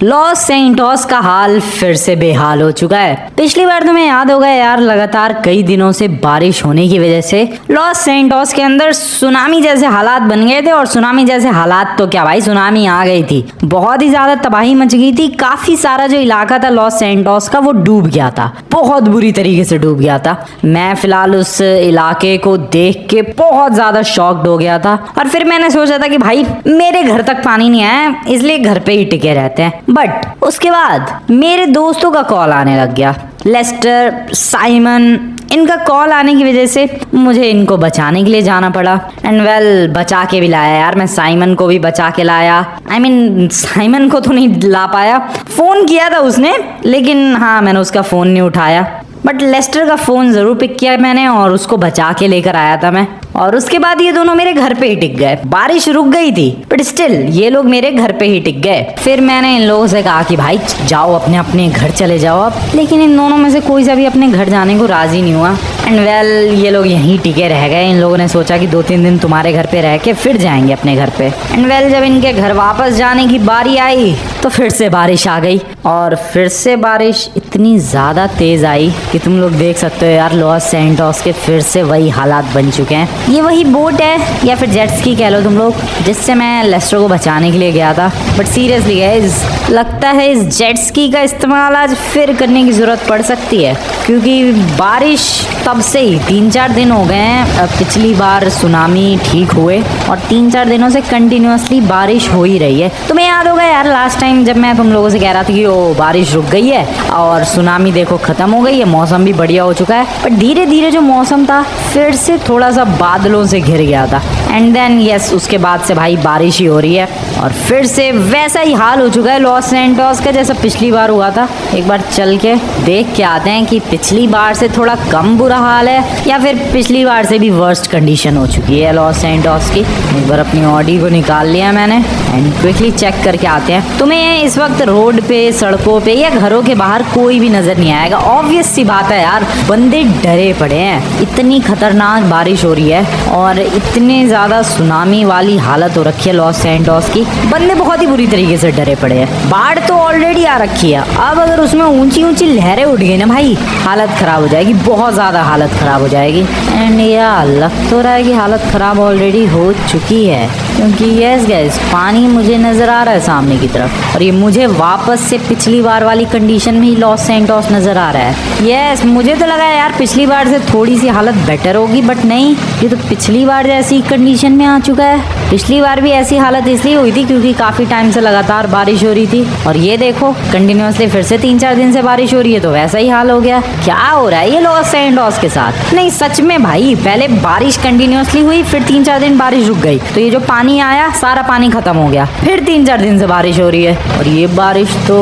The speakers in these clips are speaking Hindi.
लॉस सैंटोस का हाल फिर से बेहाल हो चुका है। पिछली बार तुम्हें याद होगा यार, लगातार कई दिनों से बारिश होने की वजह से लॉस सैंटोस के अंदर सुनामी जैसे हालात बन गए थे। और सुनामी जैसे हालात तो क्या भाई, सुनामी आ गई थी, बहुत ही ज्यादा तबाही मच गई थी। काफी सारा जो इलाका था लॉस सैंटोस का वो डूब गया था, बहुत बुरी तरीके से डूब गया था। मैं फिलहाल उस इलाके को देख के बहुत ज्यादा शॉक्ड हो गया था। और फिर मैंने सोचा था कि भाई मेरे घर तक पानी नहीं आया, इसलिए घर पे ही टिके रहते हैं। बट उसके बाद मेरे दोस्तों का कॉल आने लग गया, लेस्टर, साइमन, इनका कॉल आने की वजह से मुझे इनको बचाने के लिए जाना पड़ा। एंड वेल, बचा के भी लाया यार, मैं साइमन को भी बचा के लाया। साइमन को तो नहीं ला पाया, फोन किया था उसने, लेकिन हाँ मैंने उसका फोन नहीं उठाया। बट लेस्टर का फोन जरूर पिक किया मैंने और उसको बचा के लेकर आया था मैं। और उसके बाद ये दोनों मेरे घर पे ही टिक गए। बारिश रुक गई थी बट स्टिल ये लोग मेरे घर पे ही टिक गए। फिर मैंने इन लोगों से कहा कि भाई जाओ अपने अपने घर चले जाओ अब, लेकिन इन दोनों में से कोई सा भी अपने घर जाने को राजी नहीं हुआ। एंड वेल, ये लोग यहीं टिके रह गए। इन लोगों ने सोचा कि 2-3 दिन तुम्हारे घर पे रह के फिर जाएंगे अपने घर पे। एंड वेल, जब इनके घर वापस जाने की बारी आई तो फिर से बारिश आ गई। और फिर से बारिश इतनी ज्यादा तेज आई कि तुम लोग देख सकते हो यार, लॉस सैंटोस के फिर से वही हालात बन चुके हैं। ये वही बोट है या फिर जेट स्की कह लो तुम लोग, जिससे मैं लेस्टर को बचाने के लिए गया था। बट सीरियसली गाइस, लगता है इस जेट स्की का इस्तेमाल आज फिर करने की जरूरत पड़ सकती है, क्योंकि बारिश तब से ही 3-4 दिन हो गए हैं। पिछली बार सुनामी ठीक हुए और 3-4 दिनों से कंटिन्यूअसली बारिश हो ही रही है। तुम्हें याद होगा यार, लास्ट टाइम जब मैं तुम लोगों से कह रहा था कि ओ बारिश रुक गई है और सुनामी देखो खत्म हो गई है, मौसम भी बढ़िया हो चुका है। बट धीरे धीरे जो मौसम था फिर से थोड़ा सा बादलों से घिर गया था। एंड देन यस, उसके बाद से भाई बारिश ही हो रही है और फिर से वैसा ही हाल हो चुका है लॉस सैंटोस का जैसा पिछली बार हुआ था। एक बार चल के देख के आते हैं कि पिछली बार से थोड़ा कम बुरा हाल है या फिर पिछली बार से भी वर्स्ट कंडीशन हो चुकी है लॉस सैंटोस की। एक बार अपनी ऑडी को निकाल लिया मैंने एंड क्विकली चेक करके आते हैं। तुम्हें इस वक्त रोड पे, सड़कों पे या घरों के बाहर कोई भी नजर नहीं आएगा। ऑब्वियस सी बात है यार, बंदे डरे पड़े हैं। इतनी खतरनाक बारिश हो रही है और इतने ज्यादा सुनामी वाली हालत हो रखी है लॉस सैंटोस की, बंदे बहुत ही बुरी तरीके से डरे पड़े हैं। बाढ़ तो ऑलरेडी आ रखी है, अब अगर उसमें ऊंची ऊंची लहरें उठ गई ना भाई, हालत खराब हो जाएगी, बहुत ज्यादा हालत खराब हो जाएगी। एंड यार लग तो रहा है कि हालत खराब ऑलरेडी हो चुकी है, क्योंकि यस गाइस, पानी मुझे नजर आ रहा है सामने की तरफ और ये मुझे वापस से पिछली बार वाली कंडीशन में ही लॉस सैंटोस नजर आ रहा है। यस, मुझे तो लगा यार पिछली बार से थोड़ी सी हालत बेटर होगी, बट नहीं, ये तो पिछली बार जैसी कंडीशन में आ चुका है। पिछली बार भी ऐसी हालत इसलिए हुई थी क्योंकि काफी टाइम से लगातार बारिश हो रही थी और ये देखो कंटिन्यूअसली फिर से 3-4 दिन से बारिश हो रही है, तो वैसा ही हाल हो गया। क्या हो रहा है ये लॉस सैंटोस के साथ? नहीं सच में भाई, पहले बारिश कंटिन्यूअसली हुई, फिर 3-4 दिन बारिश रुक गई, तो ये जो पानी आया सारा पानी खत्म हो गया, फिर 3-4 दिन से बारिश हो रही है और ये बारिश तो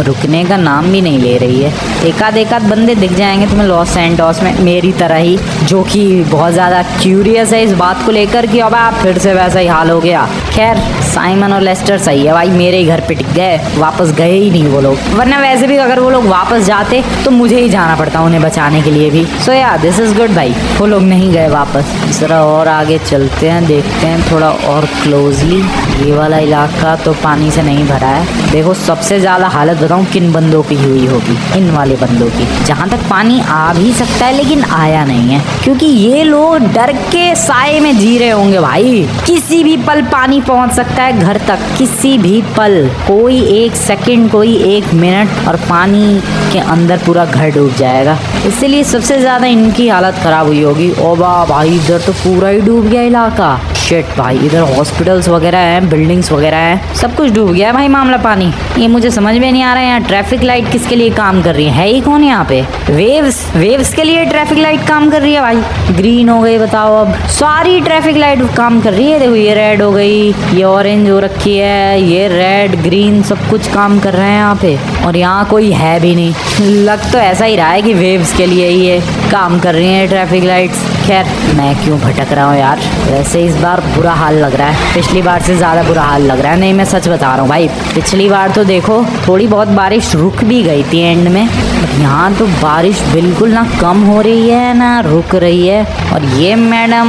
रुकने का नाम भी नहीं ले रही है। एकाध बंदे दिख जाएंगे तुम्हें लॉस सैंटोस में मेरी तरह ही, जो कि बहुत ज्यादा क्यूरियस है इस बात को लेकर कि अब आप फिर से वैसा ही हाल हो गया। खैर, साइमन और लेस्टर सही है भाई, मेरे ही घर पे टिक गए, वापस गए ही नहीं वो लोग, वरना वैसे भी अगर वो लोग वापस जाते तो मुझे ही जाना पड़ता उन्हें बचाने के लिए भी। सो या दिस इज गुड भाई, वो लोग नहीं गए वापस। जरा और आगे चलते हैं, देखते हैं थोड़ा और क्लोजली। ये वाला इलाका तो पानी से नहीं भरा है। देखो सबसे ज्यादा हालत बताऊं किन बंदों की हुई होगी, इन वाले बंदों की, जहां तक पानी आ भी सकता है लेकिन आया नहीं है, क्योंकि ये लोग डर के साए में जी रहे होंगे भाई। किसी भी पल पानी पहुंच सकता है घर तक, किसी भी पल, कोई 1 सेकंड, कोई 1 मिनट और पानी के अंदर पूरा घर डूब जाएगा। इसलिए सबसे ज्यादा इनकी हालत खराब हुई होगी। ओ भाई, इधर तो पूरा ही डूब गया इलाका। शिट भाई, इधर हॉस्पिटल्स वगैरह हैं, बिल्डिंग्स वगैरह हैं, सब कुछ डूब गया है भाई मामला पानी। ये मुझे समझ में नहीं आ रहा है, यहाँ ट्रैफिक लाइट किसके लिए काम कर रही है ही कौन यहाँ पे? वेव्स के लिए ट्रैफिक लाइट काम कर रही है भाई। ग्रीन हो गई, बताओ अब सारी ट्रैफिक लाइट काम कर रही है। देखो ये रेड हो गई, ये ऑरेंज हो रखी है, ये रेड, ग्रीन, सब कुछ काम कर रहे हैं यहाँ पे और यहाँ कोई है भी नहीं। लग तो ऐसा ही रहा है कि वेव्स के लिए ही ये काम कर रही है ट्रैफिक लाइट्स। खैर, मैं क्यों भटक रहा हूँ यार, वैसे इस बार बुरा हाल लग रहा है, पिछली बार से ज़्यादा बुरा हाल लग रहा है। नहीं मैं सच बता रहा हूँ भाई, पिछली बार तो देखो थोड़ी बहुत बारिश रुक भी गई थी एंड में, बट यहाँ तो बारिश बिल्कुल ना कम हो रही है ना रुक रही है। और ये मैडम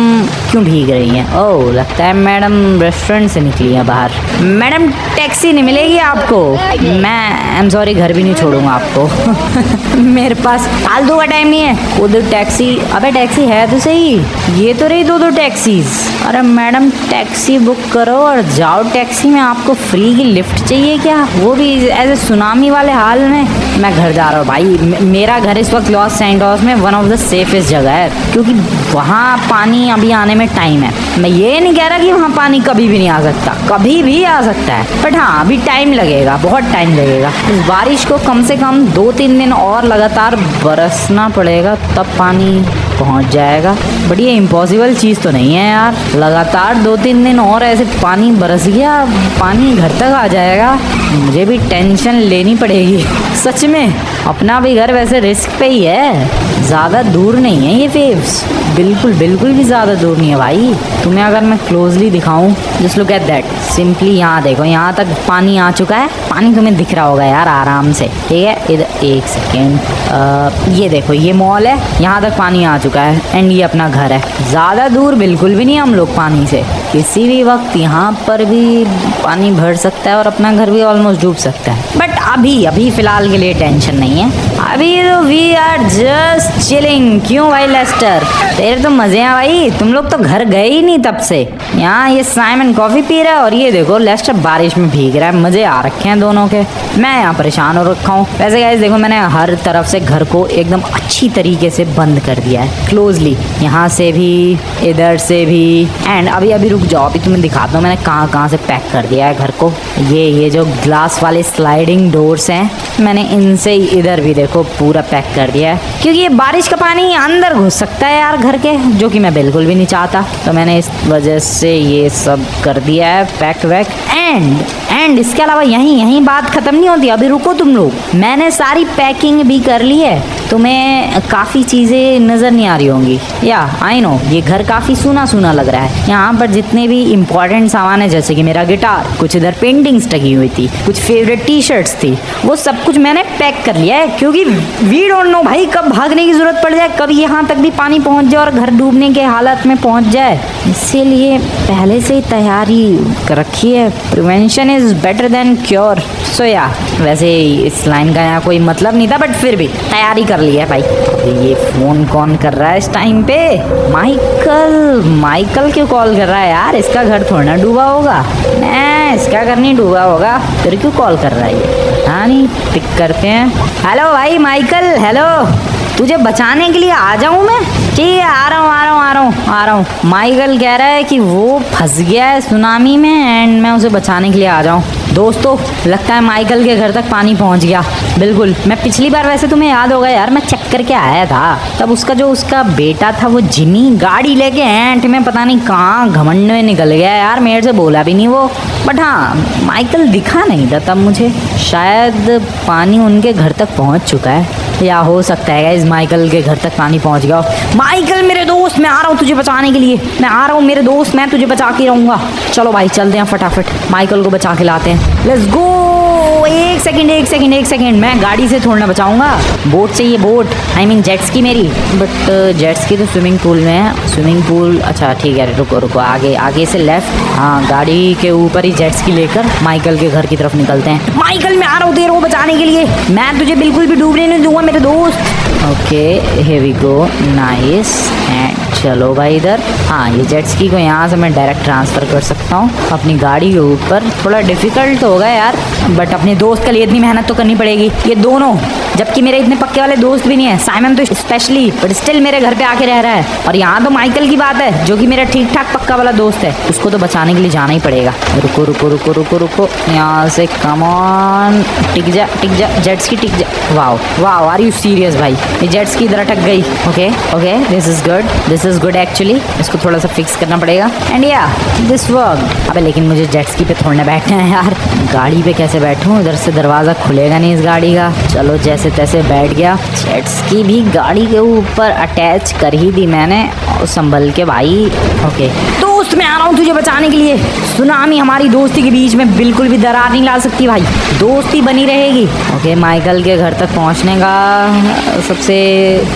क्यों भीग रही हैं? ओह, लगता है मैडम रेस्टोरेंट से निकली है बाहर। मैडम टैक्सी नहीं मिलेगी आपको, मैं आई एम सॉरी घर भी नहीं छोड़ूंगा आपको। मेरे पास फालतू का टाइम नहीं है। उधर टैक्सी, अबे टैक्सी है तो सही, ये तो रही दो टैक्सीज। अरे मैडम टैक्सी बुक करो और जाओ। टैक्सी में आपको फ्री की लिफ्ट चाहिए क्या, वो भी ऐसे सुनामी वाले हाल में? मैं घर जा रहा हूँ भाई। मेरा घर इस वक्त लॉस सैंटोस में वन ऑफ द सेफेस्ट जगह है, क्योंकि वहाँ पानी अभी आने में टाइम है। मैं ये नहीं कह रहा कि वहाँ पानी कभी भी नहीं आ सकता, कभी भी आ सकता है, बट हाँ अभी टाइम लगेगा, बहुत टाइम लगेगा। इस बारिश को कम से कम 2-3 दिन और लगातार बरसना पड़ेगा, तब पानी पहुँच जाएगा। बट ये इम्पॉसिबल चीज़ तो नहीं है यार। लगातार 2-3 दिन और ऐसे पानी बरस गया, पानी घर तक आ जाएगा। मुझे भी टेंशन लेनी पड़ेगी सच में। अपना भी घर वैसे रिस्क पे ही है, ज़्यादा दूर नहीं है ये वेव्स, बिल्कुल बिल्कुल भी ज़्यादा दूर नहीं है भाई। तुम्हें अगर मैं क्लोजली दिखाऊं, just look at that, simply यहाँ देखो, यहाँ तक पानी आ चुका है। पानी तुम्हें दिख रहा होगा यार आराम से, ठीक है। इधर एक सेकेंड, ये देखो ये मॉल है, यहाँ तक पानी आ चुका है। एंड ये अपना घर है, ज़्यादा दूर बिल्कुल भी नहीं हम लोग पानी से। किसी भी वक्त यहाँ पर भी पानी भर सकता है और अपना घर भी ऑलमोस्ट डूब सकता है। बट अभी फ़िलहाल के लिए टेंशन नहीं है, अभी तो वी आर जस्ट चिलिंग। क्यों भाई लेस्टर, तेरे तो मजे हैं भाई, तुम लोग तो घर गए ही नहीं तब से। यहाँ ये साइमन कॉफ़ी पी रहा है और ये देखो लेस्टर बारिश में भीग रहा है। मज़े आ रखे हैं दोनों के, मैं यहाँ परेशान हो रखा हूँ। वैसे गाइस देखो, मैंने हर तरफ से घर को एकदम अच्छी तरीके से बंद कर दिया है क्लोजली, यहाँ से भी इधर से भी। एंड अभी रुक जाओ, अभी तुम्हें दिखाता हूँ मैंने कहाँ से पैक कर दिया है घर को। ये जो ग्लास वाले स्लाइडिंग डोर्स हैं, मैंने इनसे इधर भी देखो पूरा पैक कर दिया है, क्योंकि ये बारिश का पानी अंदर घुस सकता है यार घर के, जो कि मैं बिल्कुल भी नहीं चाहता। तो मैंने इस वजह से ये सब कर दिया है पैक वैक। एंड इसके अलावा यहीं बात ख़त्म नहीं होती, अभी रुको तुम लोग, मैंने सारी पैकिंग भी कर ली है। तुम्हें काफ़ी चीज़ें नज़र नहीं आ रही होंगी, या आई नो ये घर काफ़ी सूना लग रहा है। यहाँ पर जितने भी इम्पोर्टेंट सामान है, जैसे कि मेरा गिटार, कुछ इधर पेंटिंग्स टंगी हुई थी, कुछ फेवरेट टी शर्ट्स थी, वो सब कुछ मैंने पैक कर लिया है, क्योंकि वी डोंट नो भाई कब भागने की ज़रूरत पड़ जाए, कब यहाँ तक भी पानी पहुँच जाए और घर डूबने के हालत में पहुँच जाए। इसीलिए पहले से ही तैयारी रखी है, prevention is better than cure. So या वैसे इस लाइन का यहाँ कोई मतलब नहीं था, बट फिर भी तैयारी कर ली है भाई। ये फ़ोन कौन कर रहा है इस टाइम पे? माइकल क्यों कॉल कर रहा है यार? इसका घर थोड़ा ना डूबा होगा, इसका घर नहीं डूबा होगा, फिर क्यों कॉल कर रहा है ये? हाँ नहीं, पिक करते हैं। हेलो भाई माइकल, हेलो, तुझे बचाने के लिए आ जाऊँ मैं? ठीक है, आ रहा हूँ। माइकल कह रहा है कि वो फंस गया है सुनामी में एंड मैं उसे बचाने के लिए आ जाऊँ। दोस्तों लगता है माइकल के घर तक पानी पहुंच गया। बिल्कुल, मैं पिछली बार वैसे तुम्हें याद होगा यार, मैं चेक करके आया था, तब उसका बेटा था वो जिमी, गाड़ी लेके एंट में पता नहीं कहाँ घमंड में निकल गया यार, मेरे से बोला भी नहीं वो। बट हाँ, माइकल दिखा नहीं था तब मुझे, शायद पानी उनके घर तक पहुंच चुका है, या हो सकता है गाइस माइकल के घर तक पानी पहुंच गया। माइकल मेरे दोस्त, मैं आ रहा हूँ तुझे बचाने के लिए, मैं आ रहा हूँ मेरे दोस्त, मैं तुझे बचा के रहूँगा। चलो भाई चलते हैं, फटाफट माइकल को बचा के लाते हैं, लेट्स गो। एक सेकंड, मैं गाड़ी से थोड़ा बचाऊंगा, बोट चाहिए, बोट, आई मीन जेट्स की मेरी। बट जेट्स की तो स्विमिंग पूल में है, स्विमिंग पूल, अच्छा ठीक है, रुको आगे से लेफ्ट, हाँ गाड़ी के ऊपर ही जेट्स की लेकर माइकल के घर की तरफ निकलते हैं। माइकल मैं आ रहा हूँ तेरे को बचाने के लिए, मैं तुझे बिल्कुल भी डूबने नहीं दूंगा मेरे दोस्त। Okay here we go, nice. And चलो भाई इधर, हाँ ये जेट्स की को यहाँ से मैं डायरेक्ट ट्रांसफ़र कर सकता हूँ अपनी गाड़ी के ऊपर। थोड़ा डिफ़िकल्ट होगा यार, बट अपने दोस्त के लिए इतनी मेहनत तो करनी पड़ेगी। ये दोनों, जबकि मेरे इतने पक्के वाले दोस्त भी नहीं है, साइमन तो स्पेशली, बट स्टिल मेरे घर पे आके रह रहा है। और यहाँ तो माइकल की बात है, जो कि मेरा ठीक ठाक पक्का वाला दोस्त है, उसको तो बचाने के लिए जाना ही पड़ेगा। रुको, यहाँ से कम ऑन, टिक जा जेट्स की, टिक जा। वाओ आर यू सीरियस भाई, ये जेट्स की इधर अटक गई। Okay this is good actually, इसको थोड़ा सा फिक्स करना पड़ेगा। एंड या दिस वर्क। अबे लेकिन मुझे जेट्स की पे थोड़ा बैठना है यार, गाड़ी पे कैसे बैठूं, इधर से दरवाज़ा खुलेगा नहीं इस गाड़ी का। चलो जैसे तैसे बैठ गया, जेट्स की भी गाड़ी के ऊपर अटैच कर ही दी मैंने, और संभल के भाई। ओके दोस्त दोस्त मैं आ रहा हूँ तुझे बचाने के लिए। सुनामी हमारी दोस्ती के बीच में बिल्कुल भी दरार नहीं ला सकती भाई, दोस्ती बनी रहेगी। ओके, माइकल के घर तक पहुँचने का सबसे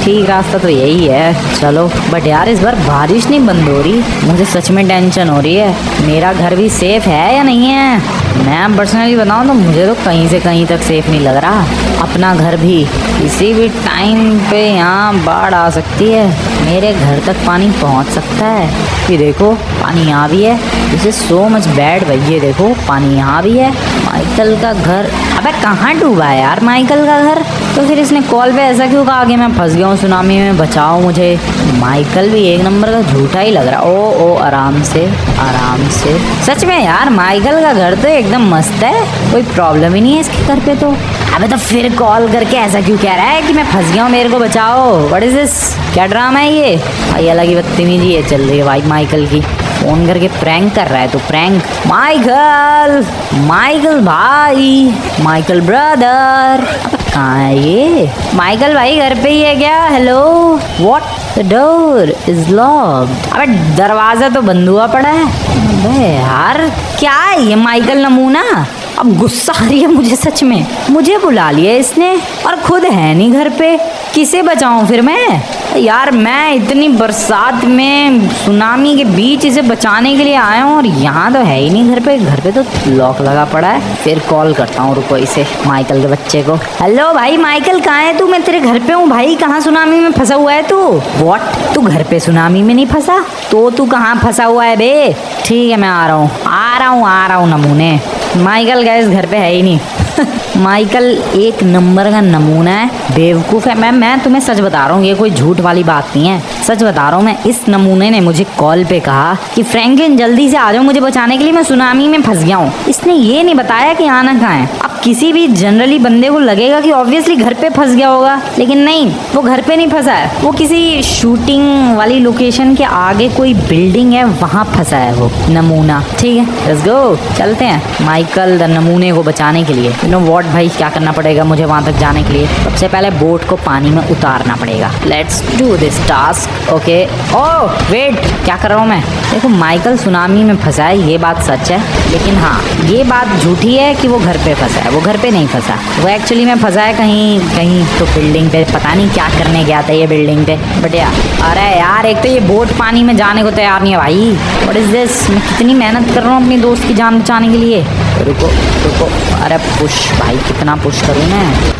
ठीक रास्ता तो यही है। चलो, बट यार इस बार बारिश नहीं बंद हो रही, मुझे सच में टेंशन हो रही है। मेरा घर भी सेफ है या नहीं है? मैं पर्सनली बताऊँ तो मुझे तो कहीं से कहीं तक सेफ नहीं लग रहा। अपना घर भी किसी भी टाइम पे यहाँ बाढ़ आ सकती है, मेरे घर तक पानी पहुँच सकता है। ये देखो पानी यहाँ भी है, this is so much bad भाई। ये देखो पानी यहाँ भी है। माइकल का घर, अबे कहाँ डूबा है यार माइकल का घर? तो फिर इसने कॉल पे ऐसा क्यों कहा कि मैं फंस गया हूँ सुनामी में, बचाओ मुझे? माइकल भी एक नंबर का झूठा ही लग रहा। ओ आराम से आराम से। सच में यार माइकल का घर तो एकदम मस्त है, कोई प्रॉब्लम ही नहीं है इसके घर पे तो। अबे तो फिर कॉल करके ऐसा क्यों कह रहा है कि मैं फंस गया हूँ, मेरे को बचाओ? What is this? क्या ड्रामा है ये भाई? अलग ही बदतमीजी है चल रही है भाई माइकल की। फोन करके प्रैंक कर रहा है तो प्रैंक। माइकल भाई, माइकल ब्रदर, कहाँ है ये? माइकल भाई घर पे ही है क्या? Hello, what? The door is locked. अबे दरवाजा तो बंद हुआ पड़ा है। अबे यार क्या है ये माइकल नमूना? अब गुस्सा आ रही है मुझे सच में। मुझे बुला लिया इसने और खुद है नहीं घर पे, किसे बचाऊं फिर मैं? यार मैं इतनी बरसात में सुनामी के बीच इसे बचाने के लिए आया हूँ और यहाँ तो है ही नहीं घर पे। घर पे तो लॉक लगा पड़ा है। फिर कॉल करता हूँ, रुको इसे, माइकल के बच्चे को। हेलो भाई माइकल, कहाँ है तू? मैं तेरे घर पे हूँ भाई। कहाँ सुनामी में फंसा हुआ है तू? व्हाट? तू घर पे सुनामी में नहीं फंसा तो तू कहाँ फंसा हुआ है बे? ठीक है मैं आ रहा हूँ नमूने। माइकल गैस घर पे है ही नहीं। माइकल एक नंबर का नमूना है, बेवकूफ़ है। मैं तुम्हें सच बता रहा हूँ, ये कोई झूठ वाली बात नहीं है, सच बता रहा हूँ मैं। इस नमूने ने मुझे कॉल पे कहा कि फ्रैंकलिन जल्दी से आ जाओ मुझे बचाने के लिए, मैं सुनामी में फंस गया हूँ। इसने ये नहीं बताया कि आना कहाँ है। अब किसी भी जनरली बंदे को लगेगा कि ऑब्वियसली घर पे फंस गया होगा, लेकिन नहीं, वो घर पे नहीं फंसा है, वो किसी शूटिंग वाली लोकेशन के आगे कोई बिल्डिंग है वहाँ फंसा है वो नमूना। ठीक है, लेट्स गो, चलते हैं माइकल द नमूने को बचाने के लिए। यू नो व्हाट भाई, क्या करना पड़ेगा मुझे वहाँ तक जाने के लिए? सबसे पहले बोट को पानी में उतारना पड़ेगा। Let's do this task. Okay, oh wait, क्या कर रहा हूँ मैं? देखो माइकल सुनामी में फंसा है, ये बात सच है, लेकिन हाँ ये बात झूठी है कि वो घर पे फंसा है। वो घर पे नहीं फंसा, वो एक्चुअली में फंसा है कहीं तो बिल्डिंग पे। पता नहीं क्या करने गया था ये बिल्डिंग पे, बट यार अरे यार एक तो ये बोट पानी में जाने को तैयार नहीं है भाई। What is this? मैं कितनी मेहनत कर रहा हूँ अपनी दोस्त की जान बचाने के लिए। रुको, अरे पुश भाई, कितना पुश करूँ मैं?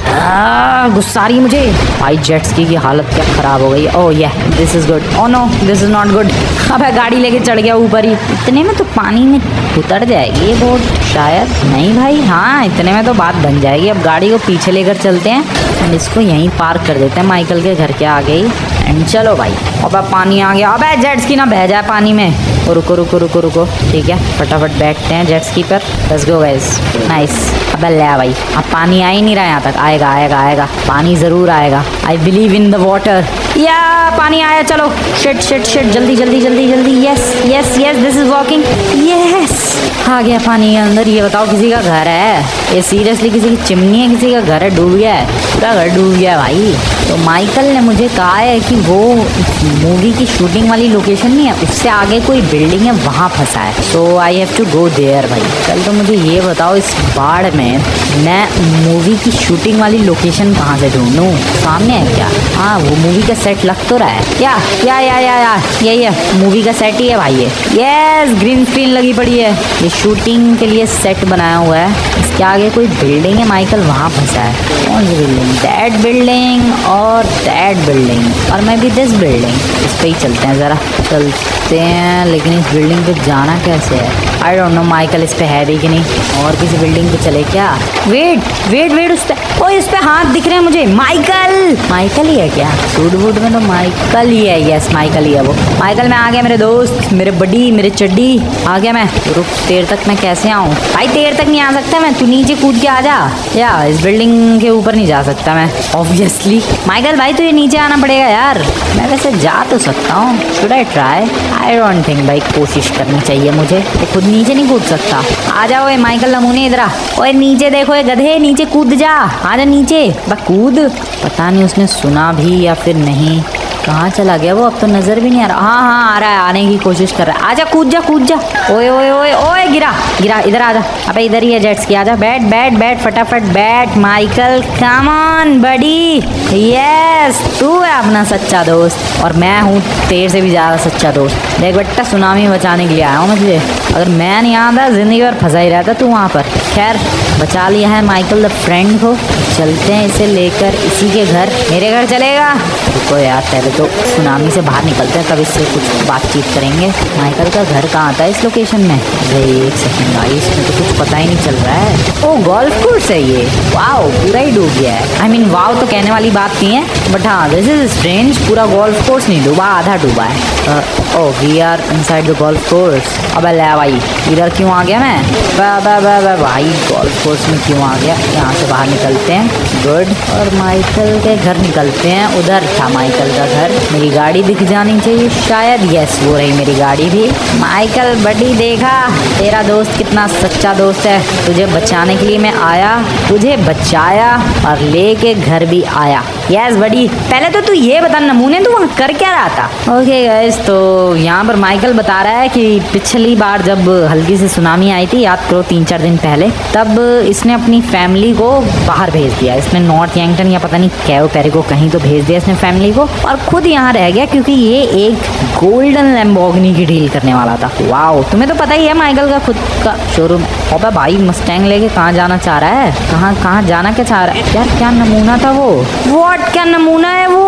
गुस्सा आ रही है मुझे भाई। जेट स्की की हालत क्या खराब हो गई। ओह ये this is good. Oh no this is not good. अब गाड़ी लेके चढ़ गया ऊपर ही। इतने में तो पानी में उतर जाएगी ये बोट शायद। नहीं भाई, हाँ इतने में तो बात बन जाएगी। अब गाड़ी को पीछे लेकर चलते हैं एंड इसको यहीं पार्क कर देते हैं माइकल के घर के आगे ही। एंड चलो भाई, अब पानी आ गया। अबे जेट स्की ना बह जाए पानी में। रुको, ठीक है, फटाफट बैठते हैं जेट स्की पर। Let's go guys, nice. अबे ले भाई, अब पानी आ ही नहीं रहा यहाँ तक। आएगा, पानी ज़रूर आएगा। I believe in the water. Yeah पानी आया, चलो शिट, जल्दी, yes this is working. Yes आ गया पानी के अंदर। ये बताओ किसी का घर है? ये सीरियसली किसी की चिमनी है? किसी का घर है? डूब गया है, पूरा घर डूब गया है भाई। तो माइकल ने मुझे कहा है कि वो मूवी की शूटिंग वाली लोकेशन नहीं है, उससे आगे कोई बिल्डिंग है वहाँ फंसा है। So I have to go there भाई। कल तो मुझे ये बताओ, इस बाढ़ में मैं मूवी की शूटिंग वाली लोकेशन कहाँ से ढूंढूं? सामने है क्या? हाँ वो मूवी का सेट लग तो रहा है क्या? या यही है, मूवी का सेट ही है भाई ये। यस, ग्रीन स्क्रीन लगी पड़ी है, ये शूटिंग के लिए सेट बनाया हुआ है। इसके आगे कोई बिल्डिंग है, माइकल वहाँ फंसा है। कौन सी बिल्डिंग? दैट बिल्डिंग और दैट बिल्डिंग और मैं भी दिस बिल्डिंग। इस पे ही चलते हैं, ज़रा चलते हैं। लेकिन इस बिल्डिंग पे जाना कैसे है? आई डोंट नो माइकल इस पे है भी कि नहीं। और किसी बिल्डिंग पे चले क्या? वेट उस पे, ओ इस पे हाथ दिख रहे हैं मुझे। माइकल ही है क्या? सूट वूट में तो माइकल ही है। यस माइकल ही है वो। माइकल मैं आ गया मेरे दोस्त, मेरे बडी, मेरे चड्डी, आ गया मैं। रुक, तेर तक मैं कैसे आऊँ भाई? तेर तक नहीं आ सकता मैं, तू नीचे कूद के आ जा। या इस बिल्डिंग के ऊपर नहीं जा सकता मैं ऑब्वियसली। माइकल भाई तो ये नीचे आना पड़ेगा यार। मैं वैसे जा तो सकता हूँ, should I try? I don't think भाई, कोशिश करनी चाहिए मुझे। तो खुद नीचे नहीं कूद सकता। आ जाओ ये माइकल नमूने, इधर आ। ओए नीचे देखो, ये गधे, नीचे कूद जा, आ जा नीचे। बस कूद। पता नहीं उसने सुना भी या फिर नहीं। कहाँ चला गया वो? अब तो नजर भी नहीं आ रहा। हाँ हाँ, आ रहा है, आने की कोशिश कर रहा है। आजा, कूद जा कूद जा। ओए ओए ओए ओए, गिरा गिरा, इधर आजा। अबे इधर ही है जेट स्की, आजा, बैठ बैठ बैठ, फटाफट बैठ। Michael come on buddy, yes, तू है अपना सच्चा दोस्त और मैं हूँ तेरे से भी ज़्यादा सच्चा दोस्त। देख बेटा, सुनामी बचाने के लिए आया हूँ मैं तुझे। अगर मैं नहीं आता जिंदगी भर फंसा ही रहता तू वहाँ पर। खैर, बचा लिया है माइकल द फ्रेंड को। चलते हैं इसे लेकर इसी के घर। मेरे घर चलेगा? रुको यार, पहले तो सुनामी से बाहर निकलते हैं, तब इससे कुछ बातचीत करेंगे। माइकल का घर कहाँ आता है इस लोकेशन में? अरे एक सेकंड भाई, इसमें तो कुछ पता ही नहीं चल रहा है। ओ, गोल्फ कोर्स है ये। वाओ, पूरा ही डूब गया है। आई मीन वाओ तो कहने वाली बात नहीं है, बट हाँ, दिस इज स्ट्रेंज। पूरा गोल्फ कोर्स नहीं डूबा, आधा डूबा है। Oh, we are inside the golf course. अबे ले भाई, इधर क्यों आ गया मैं? भाई गोल्फ कोर्स में क्यों आ गया? यहाँ से बाहर निकलते हैं। गुड। और माइकल के घर निकलते हैं। उधर था माइकल का घर। मेरी गाड़ी दिख जानी चाहिए शायद। यस, वो रही मेरी गाड़ी भी। माइकल बडी, देखा तेरा दोस्त कितना सच्चा दोस्त है। तुझे बचाने के लिए मैं आया, तुझे बचाया और लेके घर भी आया। यस बडी, पहले तो तू ये बता, नमूने तू वहाँ कर क्या रहा था? ओके गाइस, तो यहाँ पर माइकल बता रहा है कि पिछली बार जब हल्की सी सुनामी आई थी, याद करो 3-4 दिन पहले, तब इसने अपनी फैमिली को बाहर भेज दिया। इसने नॉर्थ यंगटन या पता नहीं कैओ पेरिको कहीं तो भेज दिया इसने फैमिली को, और खुद यहाँ रह गया क्योंकि ये एक गोल्डन लैम्बोर्गिनी की डील करने वाला था। वाओ, तुम्हें तो पता ही है माइकल का खुद का शोरूम। अबे भाई, मस्टैंग लेके कहाँ जाना चाह रहा है? कहाँ जाना क्या चाह रहा है यार? क्या नमूना था वो? व्हाट, क्या नमूना है वो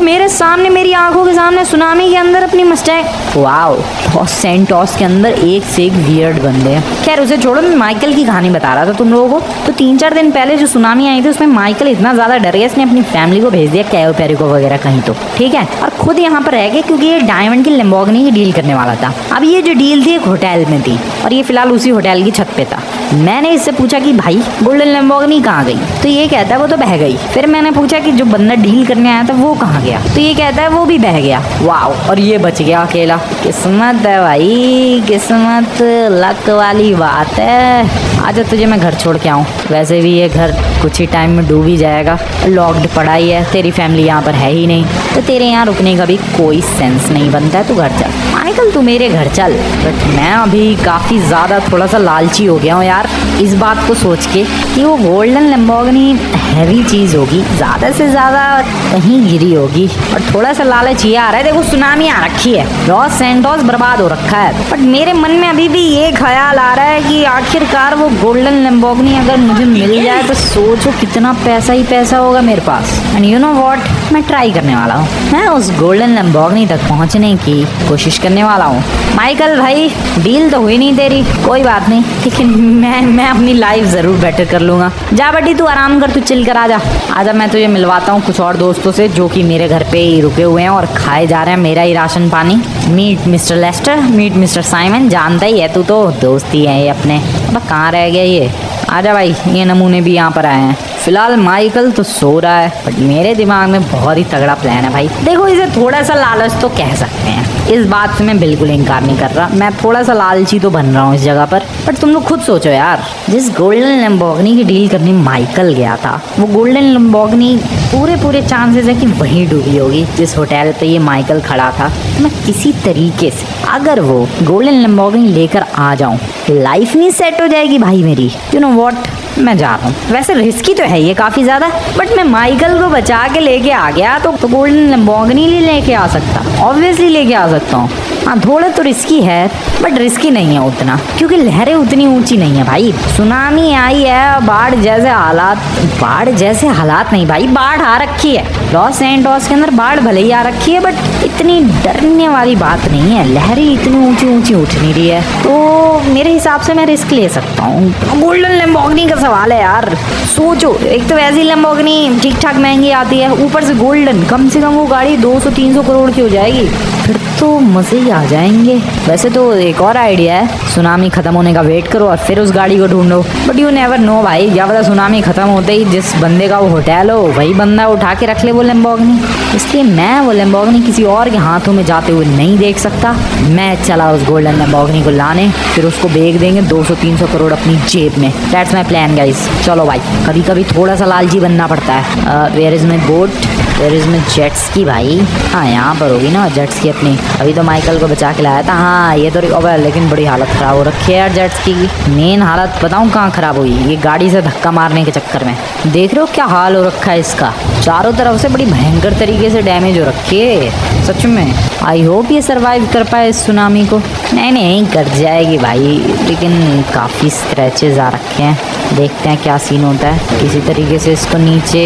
मेरे सामने, मेरी आंखों के सामने सुनामी के अंदर अपनी मस्टैंग। वाओ, और सेंटोस के अंदर एक से एक वियर्ड बंदे हैं। खैर उसे छोड़ो, मैं माइकल की कहानी बता रहा था तुम लोगों को। तो 3-4 दिन पहले जो सुनामी आई थी उसमें माइकल इतना ज्यादा डर गया, इसने अपनी फैमिली को भेज दिया कैओ पेरिको वगैरह कहीं तो, ठीक है, और खुद यहाँ पर रह गया क्योंकि ये डायमंड की लैम्बोर्गिनी की डील करने वाला था। अब ये जो डील थी एक होटल में थी और ये फिलहाल उसी होटल की छत पे था। मैंने इससे पूछा कि भाई गोल्डन लैम्बोर्गिनी कहाँ गई? तो ये कहता है वो तो बह गई। फिर मैंने पूछा कि जो बंदा डील करने आया था वो कहाँ गया? तो ये कहता है वो भी बह गया। वाओ, और ये बच गया अकेला। किस्मत है भाई, किस्मत, लक वाली बात है। आजा, तुझे मैं घर छोड़ के आऊँ। वैसे भी ये घर कुछ ही टाइम में डूब ही जाएगा, लॉक्ड पड़ा ही है, तेरी फैमिली यहाँ पर है ही नहीं, तो तेरे यहाँ रुकने का भी कोई सेंस नहीं बनता है। तू घर चल माइकल, तू मेरे घर चल। बट मैं अभी काफ़ी ज़्यादा थोड़ा सा लालची हो गया हूँ यार, इस बात को सोच के कि वो गोल्डन लैम्बोर्गिनी हैवी चीज़ होगी, ज़्यादा से ज़्यादा कहीं गिरी होगी, और थोड़ा सा लालच ये आ रहा है। देखो सुनामी आ रखी है, लॉस सैंटोस बर्बाद हो रखा है, बट मेरे मन में अभी भी ये ख्याल आ रहा है कि आखिरकार वो गोल्डन लैम्बोर्गिनी अगर मुझे मिल जाए तो सोचो कितना पैसा ही पैसा होगा मेरे पास। एंड यू नो व्हाट, मैं ट्राई करने वाला हूँ, मैं उस गोल्डन लैम्बोर्गिनी तक पहुँचने की कोशिश करने वाला हूँ। माइकल भाई, डील तो हुई नहीं तेरी, कोई बात नहीं, लेकिन मैं अपनी लाइफ ज़रूर बेटर कर लूँगा। जा बटी, तू आराम कर, तू चिल कर, आजा मैं तुझे मिलवाता हूँ कुछ और दोस्तों से जो कि मेरे घर पे ही रुके हुए हैं और खाए जा रहे हैं मेरा ही राशन पानी। Meet mister Lester, meet mister Simon, जानता ही है तू तो, दोस्त ही है ये अपने। अब कहाँ रह गया ये? आजा भाई, ये नमूने भी यहाँ पर आए हैं। फिलहाल माइकल तो सो रहा है, बट मेरे दिमाग में बहुत ही तगड़ा प्लान है भाई। देखो, इसे थोड़ा सा लालच तो कह सकते हैं, इस बात से मैं बिल्कुल इनकार नहीं कर रहा, मैं थोड़ा सा लालची तो बन रहा हूँ इस जगह पर। बट तुम लोग खुद सोचो यार, जिस गोल्डन लैम्बोर्गिनी की डील करने माइकल गया था, वो गोल्डन लैम्बोर्गिनी पूरे चांसेस है कि वहीं डूबी होगी जिस होटल पे ये माइकल खड़ा था। मैं किसी तरीके से अगर वो गोल्डन लैम्बोर्गिनी लेकर आ जाऊँ, लाइफ नहीं सेट हो जाएगी भाई मेरी। यू नो व्हाट, मैं जा रहा हूँ। वैसे रिस्की तो है ये काफ़ी ज़्यादा, बट मैं माइकल को बचा के लेके आ गया तो गोल्डन लैम्बोर्गिनी नहीं लेके आ सकता, ऑब्वियसली लेके आ सकता हूँ। हाँ, थोड़ा तो रिस्की है, बट रिस्की नहीं है उतना, क्योंकि लहरें उतनी ऊंची नहीं है भाई। सुनामी आई है, बाढ़ जैसे हालात नहीं भाई, बाढ़ आ रखी है। लॉस सैंटोस के अंदर बाढ़ भले ही आ रखी है, बट इतनी डरने वाली बात नहीं है, लहरें इतनी ऊंची उठ नहीं रही है, तो मेरे हिसाब से मैं रिस्क ले सकता हूँ। गोल्डन लैम्बोर्गिनी का सवाल है यार, सोचो, एक तो वैसी लैम्बोर्गिनी ठीक ठाक महंगी आती है, ऊपर से गोल्डन, कम से कम वो गाड़ी 200-300 करोड़ की हो जाएगी, फिर तो मजे ही आ जाएंगे। वैसे तो एक और आइडिया है, सुनामी खत्म होने का वेट करो और फिर उस गाड़ी को ढूंढो, बट यू नेवर नो भाई, क्या पता सुनामी खत्म होते ही जिस बंदे का वो होटल हो वही बंदा उठा के रख ले वो लैम्बोर्गिनी। इसलिए मैं वो लैम्बोर्गिनी किसी और के हाथों में जाते हुए नहीं देख सकता। मैं चला उस गोल्डन लैम्बोर्गिनी को लाने, फिर उसको बेच देंगे 200-300 करोड़ अपनी जेब में। That's my plan guys. चलो भाई, कभी कभी थोड़ा सा लालची बनना पड़ता है। Where is my boat? Where is my jet ski भाई? हाँ यहाँ पर होगी ना जेट स्की अपनी। अभी तो माइकल को बचा के लाया था। हाँ ये तो अबे लेकिन बड़ी हालत खराब हो रखी है यार जेट स्की की। मेन हालत बताऊँ कहाँ खराब हुई? ये गाड़ी से धक्का मारने के चक्कर में। देख रहे हो क्या हाल हो रखा है इसका? चारों तरफ से बड़ी भयंकर तरीके से डैमेज हो रखी है सच में। आई होप ये सरवाइव कर पाए इस सुनामी को। नहीं कर जाएगी भाई, लेकिन काफ़ी स्क्रैचेस आ रखे हैं। देखते हैं क्या सीन होता है। किसी तरीके से इसको नीचे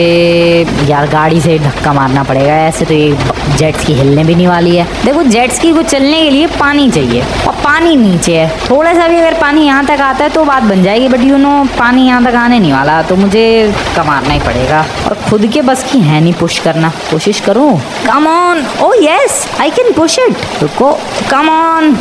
यार गाड़ी से धक्का मारना पड़ेगा। ऐसे तो ये जेट स्की हिलने भी नहीं वाली है। देखो जेट स्की को चलने के लिए पानी चाहिए और पानी नीचे है। थोड़ा सा भी अगर पानी यहाँ तक आता है तो बात बन जाएगी, बट यू नो पानी यहाँ तक आने नहीं वाला, तो मुझे मारना ही पड़ेगा। और खुद के बस की है नहीं पुश करना। कोशिश करूँ? Come on, oh yes I can push it. रुको, come on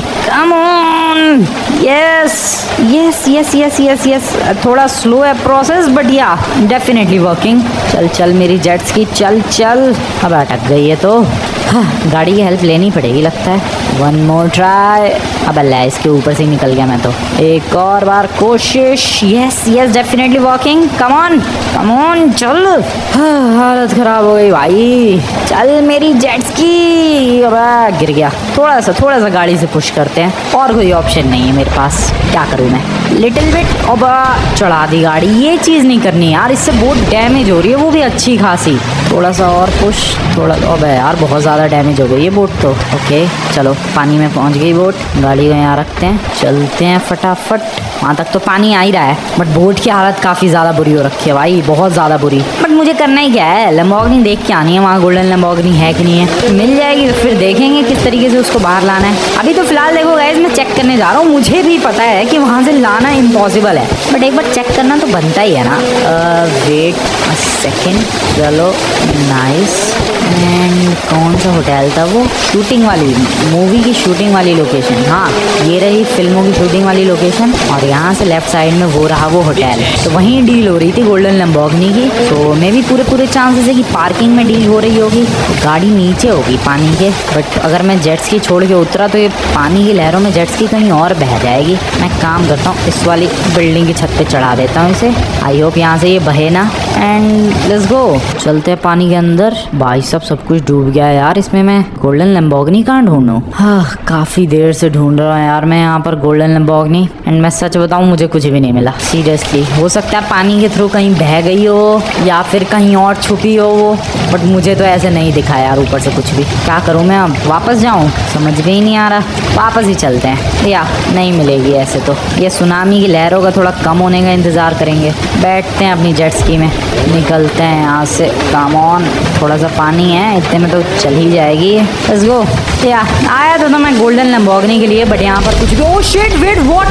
yes yes yes yes yes yes. थोड़ा स्लो है process but yeah definitely working. चल मेरी जेट स्की चल। अब अटक गई है तो हाँ, गाड़ी की हेल्प लेनी पड़ेगी लगता है। One more try. अब अल्लाह इसके ऊपर से ही निकल गया मैं तो। एक और बार कोशिश। Yes definitely working. Come on चल। हाँ, हालत खराब हो गई भाई। चल मेरी जेट स्की। अब गिर गया। थोड़ा सा गाड़ी से पुश करते हैं, और कोई ऑप्शन नहीं है मेरे पास। क्या करूँ मैं? Little bit. अब चढ़ा दी गाड़ी। ये चीज़ नहीं करनी यार, इससे बहुत डैमेज हो रही है, वो भी अच्छी खासी। थोड़ा सा और पुश। अब यार बहुत ज़्यादा डैमेज हो गई है बोट तो। ओके चलो, पानी में पहुंच गई बोट। गाड़ी को यहाँ रखते हैं, चलते हैं फटाफट। वहाँ तक तो पानी आ ही रहा है, बट बोट की हालत काफ़ी ज़्यादा बुरी हो रखी है भाई, बहुत ज़्यादा बुरी। बट मुझे करना ही क्या है, लैम्बोर्गिनी देख के आनी है वहाँ। गोल्डन लैम्बोर्गिनी है कि नहीं है, मिल जाएगी तो फिर देखेंगे किस तरीके से उसको बाहर लाना है। अभी तो फिलहाल देखो गाइस, मैं चेक करने जा रहा हूँ। मुझे भी पता है कि वहाँ से लाना इम्पॉसिबल है, बट एक बार चेक करना तो बनता ही है ना। Wait a second. चलो नाइस। एंड कौन सा होटल था वो? शूटिंग वाली, मूवी की शूटिंग वाली लोकेशन। हाँ ये रही फिल्मों की शूटिंग वाली लोकेशन, और यहाँ से लेफ्ट साइड में वो रहा वो होटल। तो वहीं डील हो रही थी गोल्डन लैम्बोर्गिनी की। तो मे भी पूरे चांसेस है कि पार्किंग में डील हो रही होगी। गाड़ी नीचे होगी पानी के, बट अगर मैं जेट स्की छोड़ के उतरा तो ये पानी की लहरों में जेट स्की कहीं और बह जाएगी। मैं काम करता हूँ, इस वाली बिल्डिंग की छत पे चढ़ा देता हूँ इसे। आई होप यहाँ से ये बहे ना। And let's go. चलते हैं पानी के अंदर। भाई सब कुछ डूब गया है यार इसमें। मैं गोल्डन लैम्बोर्गिनी कहाँ ढूंढूं? हाँ काफी देर से ढूंढ रहा हूँ यार मैं यहाँ पर गोल्डन लैम्बोर्गिनी। एंड मैं सच बताऊँ, मुझे कुछ भी नहीं मिला सीरियसली। हो सकता है पानी के थ्रू कहीं बह गई हो या फिर कहीं और छुपी हो वो, बट मुझे तो ऐसे नहीं दिखा यार ऊपर से कुछ भी। क्या करूँ मैं अब? वापस जाऊँ? समझ में ही नहीं आ रहा। वापस ही चलते हैं, या नहीं मिलेगी ऐसे तो। ये सुनामी की लहरों का थोड़ा कम होने का इंतजार करेंगे। बैठते हैं अपनी जेट स्की में, निकलते हैं यहाँ से। कम ऑन, थोड़ा सा पानी है, इतने में तो चल ही जाएगी। Let's go. या आया तो मैं गोल्डन लैम्बोर्गिनी के लिए, बट यहाँ पर कुछ भी। Oh shit, wait, what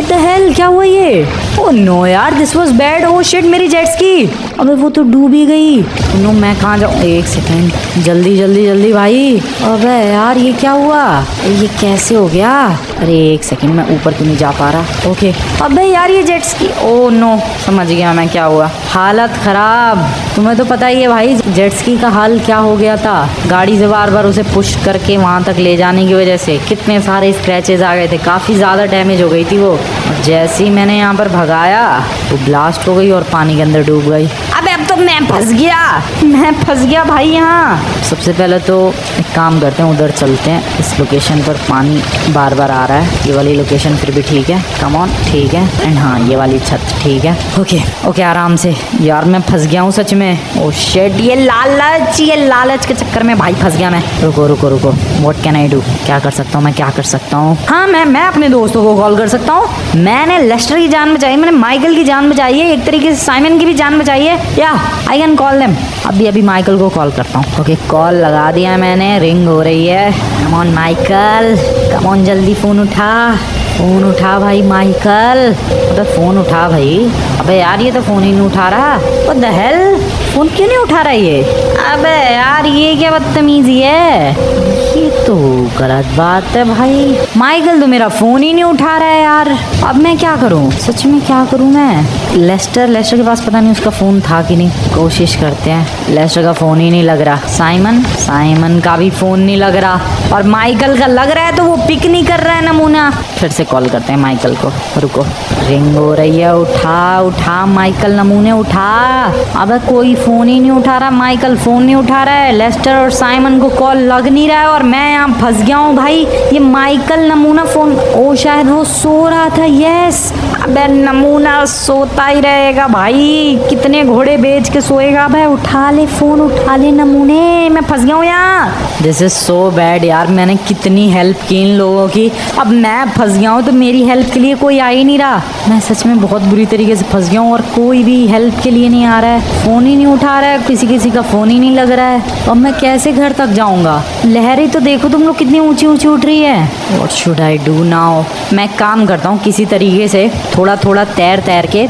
the hell? क्या हुआ ये? ओह नो यार, this was bad. Oh shit, मेरी जेट स्की। अबे वो तो डूब ही गई। नो मैं कहाँ जाऊँ? एक सेकेंड, जल्दी भाई। अबे यार ये क्या हुआ? ये कैसे हो गया? अरे एक सेकेंड, मैं ऊपर क्यों नहीं जा पा रहा? ओके। अबे यार ये जेट स्की। ओह नो, समझ गया मैं क्या हुआ। हालत खराब। तुम्हें तो पता ही है भाई जेट स्की का हाल क्या हो गया था। गाड़ी से बार उसे पुश करके वहाँ तक ले जाने की वजह से कितने सारे स्क्रैचेस आ गए थे, काफ़ी ज़्यादा डैमेज हो गई थी वो। और जैसे ही मैंने यहाँ पर भगाया वो ब्लास्ट हो गई और पानी के अंदर डूब गई। अबे अब तो मैं फंस गया भाई यहाँ। सबसे पहले तो एक काम करते हैं, उधर चलते हैं। इस लोकेशन पर पानी बार आ रहा है। ये वाली लोकेशन फिर भी ठीक है। कम ऑन, ठीक है। एंड हाँ ये वाली छत ठीक है। ओके आराम से। यार मैं फंस गया हूँ सच में। ओह शिट, ये लालच के चक्कर में भाई फंस गया मैं। रुको। What can I do? क्या कर सकता हूँ? हाँ मैं अपने दोस्तों को कॉल कर सकता हूँ। मैंने लेस्टर की जान बचाई, मैंने माइकल की जान बचाई है, एक तरीके से साइमन की भी जान बचाई है। या आई कैन कॉल देम। अभी माइकल को कॉल करता हूँ। ओके कॉल लगा दिया मैंने, रिंग हो रही है। Come on Michael, come on जल्दी फोन उठा भाई माइकल। अबे फोन उठा भाई। अबे यार ये तो फोन ही नहीं उठा रहा। व्हाट द हेल, फोन क्यों नहीं उठा रहा ये? अबे यार ये क्या बदतमीजी है। ये तो गलत बात है भाई। माइकल तो मेरा फोन ही नहीं उठा रहा है यार। अब मैं क्या करूं, सच में क्या करूं मैं। लेस्टर के पास पता नहीं उसका फोन था कि नहीं, कोशिश करते हैं। लेस्टर का फोन ही नहीं लग रहा। साइमन का भी फोन नहीं लग रहा, और माइकल का लग रहा है तो वो पिक नहीं कर रहा है नमूना। फिर से कॉल करते हैं माइकल को। रुको, रिंग हो रही है। उठा माइकल, नमूने उठा। अब कोई फोन ही नहीं उठा रहा, माइकल फोन नहीं उठा रहा है। लेस्टर और साइमन को कॉल लग नहीं रहा है और मैं यहाँ फंस गया हूँ भाई। ये माइकल नमूना फोन, ओ शायद वो सो रहा था। यस, अबे नमूना सोता ही रहेगा भाई, कितने घोड़े बेच के सोएगा। भाई उठा ले फोन, उठा ले नमूने, मैं फंस गया हूँ यहाँ। दिस इज सो बैड यार, मैंने कितनी हेल्प की इन लोगों की, अब मैं फंस गया हूँ तो मेरी हेल्प के लिए कोई आ ही नहीं रहा। मैं सच में बहुत बुरी तरीके से फंस गया हूँ और कोई भी हेल्प के लिए नहीं आ रहा है। फोन ही नहीं उठा रहा है, किसी का फोन ही नहीं लग रहा है। अब मैं कैसे घर तक जाऊंगा। लहरें तो देखो तुम लोग कितनी ऊंची ऊंची उठ रही है। What should I do now. मैं काम करता हूँ, किसी तरीके से थोड़ा तैर के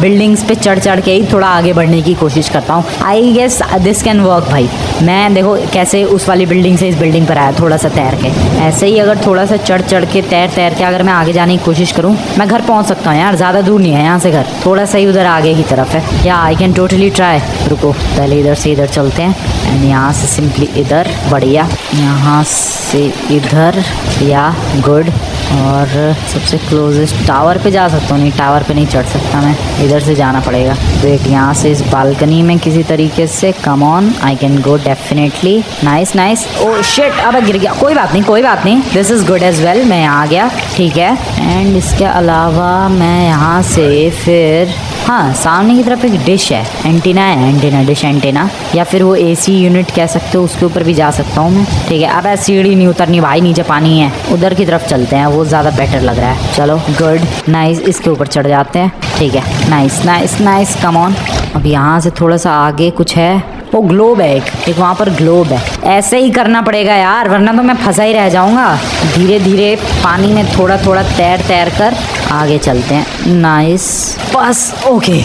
बिल्डिंग्स पे चढ़ के ही थोड़ा आगे बढ़ने की कोशिश करता हूँ। I guess this can work भाई। मैं देखो कैसे उस वाली बिल्डिंग से इस बिल्डिंग पर आया, थोड़ा सा तैर के। ऐसे ही अगर थोड़ा सा चढ़ के तैर के अगर मैं आगे जाने की कोशिश करूँ, मैं घर पहुँच सकता हूँ यार। ज़्यादा दूर नहीं है यहाँ से घर, थोड़ा सा ही उधर आगे की तरफ है। या आई कैन टोटली ट्राई। रुको, पहले इधर से इधर चलते हैं एंड यहाँ से सिंपली इधर। बढ़िया, यहाँ से इधर। या गुड। और सबसे क्लोजेस्ट टावर पे जा सकता हूँ। नहीं, टावर पे नहीं चढ़ सकता मैं, इधर से जाना पड़ेगा। वेट, यहाँ से इस बालकनी में किसी तरीके से। Come on, I can go definitely. Nice. Oh shit, अब गिर गया। कोई बात नहीं, this is good as well. मैं यहाँ आ गया, ठीक है। एंड इसके अलावा मैं यहाँ से फिर, हाँ, सामने की तरफ एक डिश है, एंटीना, या फिर वो AC यूनिट कह सकते हो, उसके ऊपर भी जा सकता हूँ मैं। ठीक है, अब सीढ़ी नहीं उतरनी भाई, नीचे पानी है। उधर की तरफ चलते हैं, वो ज़्यादा बेटर लग रहा है। चलो, गुड, नाइस, इसके ऊपर चढ़ जाते हैं। ठीक है, नाइस, कम ऑन। अब यहाँ से थोड़ा सा आगे कुछ है, वो ग्लोब है एक वहाँ पर ग्लोब है। ऐसे ही करना पड़ेगा यार, वरना तो मैं फंसा ही रह जाऊंगा। धीरे पानी में थोड़ा तैर कर आगे चलते हैं। नाइस, बस ओके,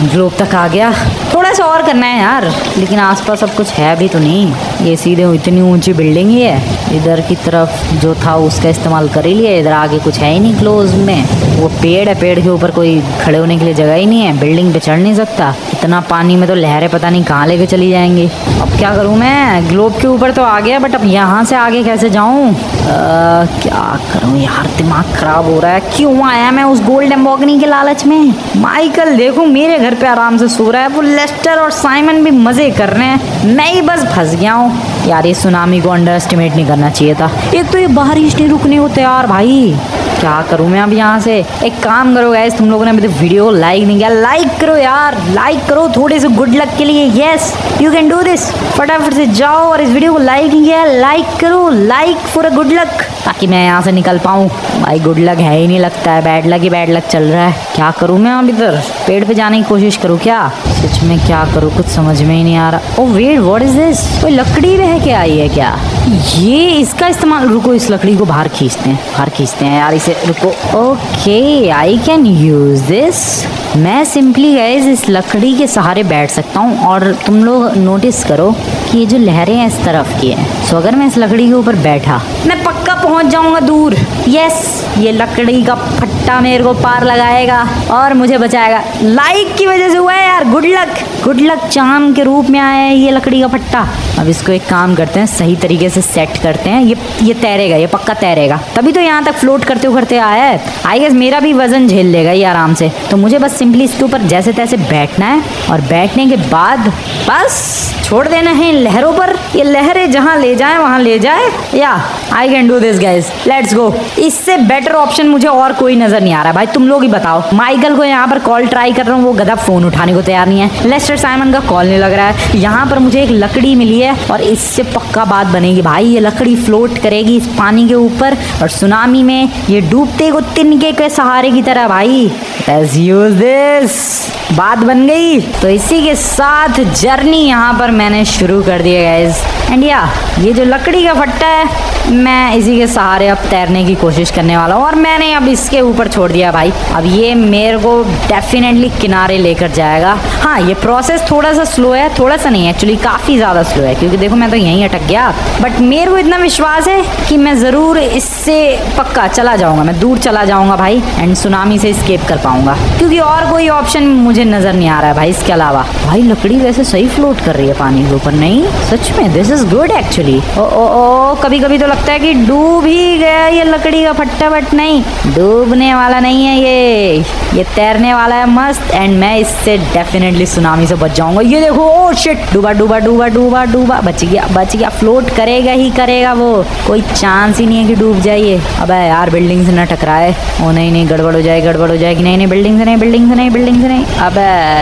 ग्लोब तक आ गया। थोड़ा सा और करना है यार, लेकिन आसपास सब कुछ है भी तो नहीं। ये सीधे इतनी ऊंची बिल्डिंग ही है। इधर की तरफ जो था उसका इस्तेमाल कर ही लिया। इधर आगे कुछ है ही नहीं क्लोज में। वो पेड़ है, पेड़ के ऊपर कोई खड़े होने के लिए जगह ही नहीं है। बिल्डिंग पे चढ़ नहीं सकता, इतना पानी में तो लहरें पता नहीं कहाँ लेके चली जाएंगी। अब क्या करूँ मैं। ग्लोब के ऊपर तो आ गया, बट अब यहाँ से आगे कैसे जाऊँ। क्या करूँ यार, दिमाग खराब हो रहा है। क्यों आया मैं उस गोल्ड लैम्बोर्गिनी के लालच में। माइकल देखो मेरे घर पे आराम से सो रहा है, वो लेस्टर और साइमन भी मजे कर रहे हैं, मैं ही बस फंस गया हूँ यार। ये सुनामी को अंडर एस्टिमेट नहीं करना चाहिए था। एक तो ये बारिश नहीं रुकने को तैयार भाई। क्या करूँ मैं अब यहाँ से। एक काम करो गाइस, तुम लोगों ने अभी वीडियो को लाइक नहीं किया, लाइक करो यार, लाइक करो थोड़े से गुड लक के लिए। Yes, you can do this. फटाफट से जाओ और इस वीडियो को लाइक नहीं किया, लाइक करो, like for a good luck, ताकि मैं यहाँ से निकल पाऊँ। भाई गुड लक है ही नहीं लगता है, बैड लक ही बैड लक चल रहा है। क्या करूँ मैं अब, इधर पेड़ पे जाने की कोशिश करूँ क्या। सच में क्या करूँ, कुछ समझ में ही नहीं आ रहा। Oh wait, what is this. कोई लकड़ी बह के आई है क्या। ये इसका इस्तेमाल, रुको इस लकड़ी को बाहर खींचते हैं यार इसे। रुको, okay, I can use this. मैं सिंपली गाइस इस लकड़ी के सहारे बैठ सकता हूँ। और तुम लोग नोटिस करो कि ये जो लहरें हैं इस तरफ की हैं, सो अगर मैं इस लकड़ी के ऊपर बैठा, मैं पक्का पहुंच जाऊंगा दूर। यस, ये लकड़ी का फट्टा मेरे को पार लगाएगा और मुझे बचाएगा। लाइक की वजह से हुआ है यार। गुड लक चार्म के रूप में आया है ये लकड़ी का फट्टा। अब इसको एक काम करते हैं, सही तरीके से सेट करते हैं। ये तैरेगा, ये पक्का तैरेगा, तभी तो यहाँ तक फ्लोट करते आया है। आई गेस मेरा भी वजन झेल लेगा ये आराम से। तो मुझे बस सिंपली इसके ऊपर जैसे तैसे बैठना है, और बैठने के बाद बस छोड़ देना है लहरों पर। ये लहरें जहाँ ले जाए वहाँ ले जाए। या I can do this guys, let's go. इससे बेटर ऑप्शन मुझे और कोई नजर नहीं आ रहा भाई, तुम लोग ही बताओ। माइकल को यहाँ पर कॉल ट्राई कर रहा हूँ, वो गधा फोन उठाने को तैयार नहीं है। लेस्टर साइमन का कॉल नहीं लग रहा है। यहाँ पर मुझे एक लकड़ी मिली है और इससे पक्का बात बनेगी भाई। ये लकड़ी फ्लोट करेगी इस पानी के ऊपर, और सुनामी में ये डूबते को तिनके के सहारे की तरह भाई। लेट्स यूज दिस, बात बन गई। तो इसी के साथ जर्नी यहाँ पर मैंने शुरू कर दिया गाइस। एंड या ये जो लकड़ी का फट्टा है, मैं इसी के सहारे अब तैरने की कोशिश करने वाला हूँ। और मैंने अब इसके ऊपर छोड़ दिया भाई। अब ये मेरे को डेफिनेटली किनारे लेकर जाएगा। हाँ, ये प्रोसेस प्रोसेस थोड़ा सा स्लो है, थोड़ा सा नहीं एक्चुअली काफ़ी ज़्यादा स्लो है, क्योंकि देखो मैं तो यहीं अटक गया। बट मेरे को इतना विश्वास है कि मैं ज़रूर इससे पक्का चला जाऊँगा, मैं दूर चला जाऊँगा भाई, एंड सुनामी से स्केप कर पाऊँगा, क्योंकि और कोई ऑप्शन मुझे नज़र नहीं आ रहा है भाई इसके अलावा। भाई लकड़ी वैसे सही फ्लोट कर रही है पानी के ऊपर, नहीं सच में दिस इज़ गुड एक्चुअली। ओ कभी कभी तो लगता है कि डूब ही गया ये लकड़ी का फट्टा, बट नहीं, डूबने वाला नहीं है ये तैरने वाला है मस्त, एंड मैं इससे डेफिनेटली सुनामी से बच जाऊंगा। ये देखो, ओ शिट, डूबा डूबा डूबा डूबा डूबा, बच गया, फ्लोट करेगा ही करेगा वो, कोई चांस ही नहीं है कि डूब जाइए। अबे यार बिल्डिंग से ना टकराए, ओ नहीं गड़बड़ हो जाएगी, नहीं बिल्डिंग से नहीं, अबे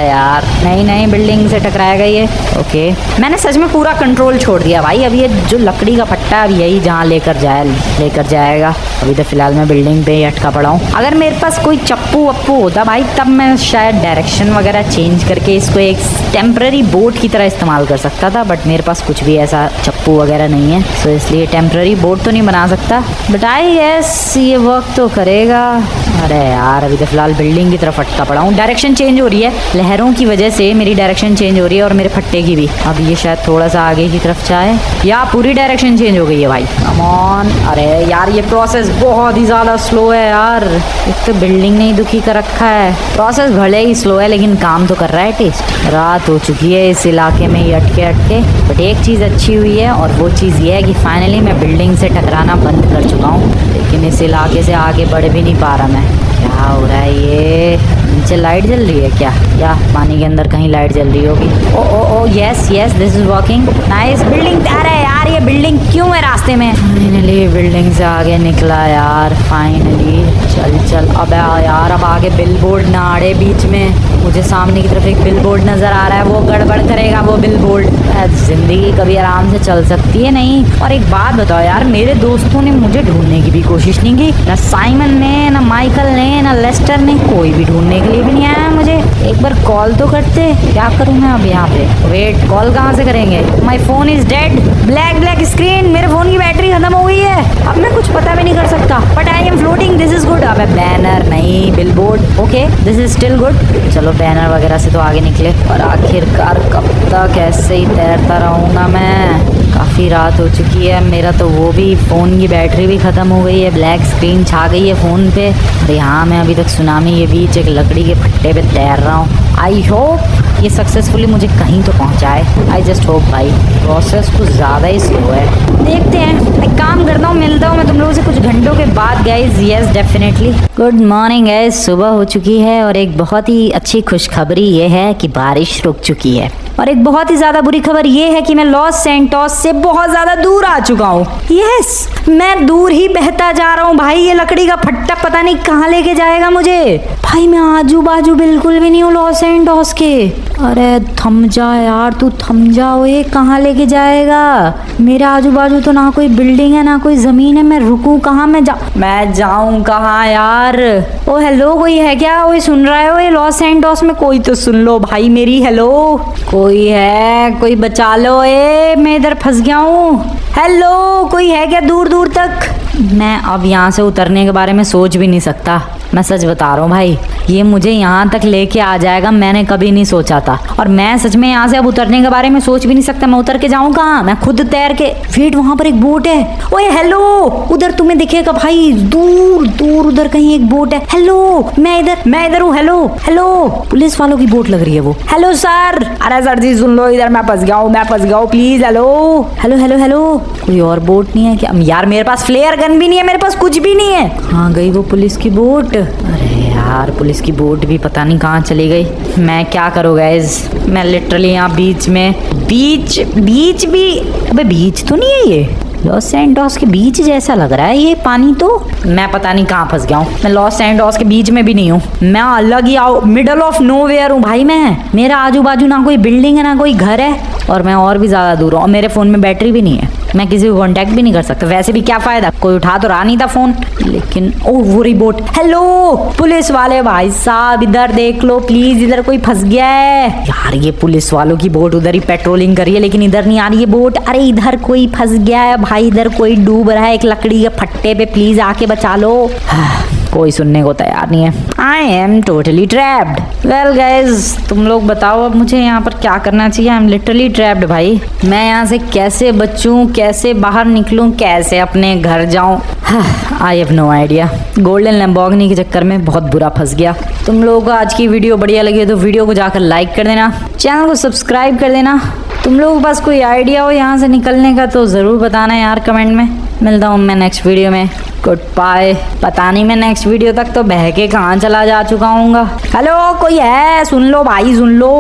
यार नहीं बिल्डिंग से टकराएगा ये। ओके, मैंने सच में पूरा कंट्रोल छोड़ दिया भाई। अब ये जो लकड़ी का फट्टा अब यही जहाँ लेकर जाएगा। अभी तो फिलहाल मैं बिल्डिंग पे ही अटका पड़ा हूँ। अगर मेरे पास कोई चप्पू वप्पू होता भाई, तब मैं शायद डायरेक्शन वगैरह चेंज करके इसको एक टेम्पररी बोट की तरह इस्तेमाल कर सकता था, बट मेरे पास कुछ भी ऐसा चप्पू वगैरह नहीं है, तो इसलिए टेम्पररी बोट तो नहीं बना सकता, बट आई गेस ये वर्क तो करेगा। अरे यार अभी तो फिलहाल बिल्डिंग की तरफ अटका पड़ा हूँ। डायरेक्शन चेंज हो रही है, लहरों की वजह से मेरी डायरेक्शन चेंज हो रही है, और मेरे फट्टे की भी। अब ये शायद थोड़ा सा आगे की तरफ जाए, या पूरी डायरेक्शन चेंज हो गई है भाई। कम ऑन, अरे यार ये प्रोसेस बहुत ही ज़्यादा स्लो है यार, एक तो बिल्डिंग ने ही दुखी कर रखा है। प्रोसेस भले ही स्लो है लेकिन काम तो कर रहा है टेस्ट। रात हो चुकी है इस इलाके में ही अटके, बट एक चीज़ अच्छी हुई है, और वो चीज़ ये है कि फाइनली मैं बिल्डिंग से टकराना बंद कर चुका हूँ, लेकिन इस इलाके से आगे बढ़ भी नहीं पा रहा मैं। क्या हो रहा है ये? नीचे लाइट जल रही है क्या, या पानी के अंदर कहीं लाइट जल रही होगी? ओ yes this is working, nice. Building, अरे यार ये बिल्डिंग क्यों है रास्ते में? फाइनली बिल्डिंग से आगे निकला यार, फाइनली। चल अब यार, अब आगे बिलबोर्ड ना आड़े बीच में। मुझे सामने की तरफ एक बिलबोर्ड नजर आ रहा है, वो गड़बड़ करेगा वो बिलबोर्ड। जिंदगी कभी आराम से चल सकती है नहीं। और एक बात बताओ यार, मेरे दोस्तों ने मुझे ढूंढने की भी कोशिश नहीं की, ना साइमन ने, ना माइकल ने, ना लेस्टर ने, कोई भी ढूंढने के लिए भी नहीं आया मुझे। एक बार कॉल तो करते। क्या करूं मैं अब यहाँ पे? वेट, कॉल कहाँ से करेंगे? My phone is dead, black screen, मेरे फोन की बैटरी खत्म हो गई है, अब मैं कुछ पता भी नहीं कर सकता। But I am floating, this is good. अब बैनर नहीं, billboard, okay this is still good. चलो बैनर वगैरह से तो आगे निकले, और आखिरकार कब तक ऐसे ही तैरता रहूँगा मैं? काफ़ी रात हो चुकी है, मेरा तो वो भी फ़ोन की बैटरी भी ख़त्म हो गई है, ब्लैक स्क्रीन छा गई है फ़ोन पे। अरे हाँ, मैं अभी तक सुनामी के बीच एक लकड़ी के फट्टे पे तैर रहा हूँ। आई होप ये सक्सेसफुली मुझे कहीं तो पहुँचाए, आई जस्ट होप भाई। प्रोसेस कुछ ज़्यादा ही स्लो है, देखते हैं। एक काम करता हूँ, मिलता हूँ मैं तुम लोगों से कुछ घंटों के बाद guys. Yes definitely. Good morning guys, सुबह हो चुकी है, और एक बहुत ही अच्छी खुशखबरी ये है कि बारिश रुक चुकी है, और एक बहुत ही ज्यादा बुरी खबर ये है कि मैं लॉस सैंटोस से बहुत ज्यादा दूर आ चुका हूँ। यस, मैं दूर ही बहता जा रहा हूँ भाई। ये लकड़ी का फट्टा पता नहीं कहाँ लेके जाएगा मुझे। भाई मैं आजू बाजू बिल्कुल भी नहीं हूँ लॉस सैंटोस के। अरे थम जा यार, तू थम जाओ, ये कहाँ लेके जाएगा? मेरे आजू बाजू तो ना कोई बिल्डिंग है ना कोई जमीन है, मैं रुकूं कहाँ? मैं जाऊं कहाँ यार? ओ हेलो, कोई है क्या? कोई सुन रहा है? ये लॉस सैंटोस में कोई तो सुन लो भाई मेरी। हेलो, कोई है? कोई बचा लो, मैं इधर फंस गया हूँ। हेलो, कोई है क्या दूर दूर तक? मैं अब यहाँ से उतरने के बारे में सोच भी नहीं सकता, मैं सच बता रहा हूँ भाई। ये मुझे यहाँ तक लेके आ जाएगा मैंने कभी नहीं सोचा था, और मैं सच में यहाँ से अब उतरने के बारे में सोच भी नहीं सकता। मैं उतर के जाऊँ कहाँ? मैं खुद तैर के। वेट, वहाँ पर एक बोट है। ओए हेलो, उधर तुम्हें दिखेगा भाई, दूर दूर उधर कहीं एक बोट है। हेलो, मैं इधर हूँ। हेलो, पुलिस वालों की बोट लग रही है वो। Hello sir. अरे सर जी सुन लो, इधर मैं फंस गया हूँ प्लीज। हेलो, कोई और बोट नहीं है क्या? यार मेरे पास फ्लेयर गन भी नहीं है, मेरे पास कुछ भी नहीं है। हाँ गई वो पुलिस की बोट। अरे यार, पुलिस की बोट भी पता नहीं कहाँ चली गई। मैं क्या करूँ गाइज? मैं लिटरली यहाँ बीच भी, अबे बीच तो नहीं है ये। लॉस सैंटोस के बीच जैसा लग रहा है ये पानी तो। मैं पता नहीं कहाँ फंस गया हूँ। मैं लॉस सैंटोस के बीच में भी नहीं हूँ, मैं अलग ही मिडल ऑफ नोवेयर हूँ भाई। मेरा आजू बाजू ना कोई बिल्डिंग है ना कोई घर है, और मैं और भी ज्यादा दूर हूँ, और मेरे फोन में बैटरी भी नहीं है। मैं किसी को कांटेक्ट भी नहीं कर सकता। वैसे भी क्या फायदा, कोई उठा तो रहा नहीं था फोन। लेकिन ओ वो रही बोट। हेलो पुलिस वाले भाई साहब, इधर देख लो प्लीज, इधर कोई फंस गया है। यार ये पुलिस वालों की बोट उधर ही पेट्रोलिंग कर रही है, लेकिन इधर नहीं आ रही है बोट। अरे इधर कोई फंस गया है भाई, इधर कोई डूब रहा है एक लकड़ी के फट्टे पे, प्लीज आके बचा लो। कोई सुनने को तैयार नहीं है। I am totally trapped. Well guys, तुम लोग बताओ अब मुझे यहाँ पर क्या करना चाहिए। आई एम लिटरली ट्रैप्ड भाई। मैं यहाँ से कैसे बचूं, कैसे बाहर निकलूं, कैसे अपने घर जाऊं? I have no idea. Golden Lamborghini के चक्कर में बहुत बुरा फंस गया। तुम लोगों को आज की वीडियो बढ़िया लगी तो वीडियो को जाकर लाइक कर देना, चैनल को सब्सक्राइब कर देना। तुम लोगों के पास कोई आइडिया हो यहाँ से निकलने का तो ज़रूर बताना यार कमेंट में। मिलता हूँ मैं नेक्स्ट वीडियो में। Goodbye. पता नहीं मैं नेक्स्ट वीडियो तक तो बह के कहाँ चला जा चुका हूँ। हेलो कोई है? सुन लो भाई, सुन लो।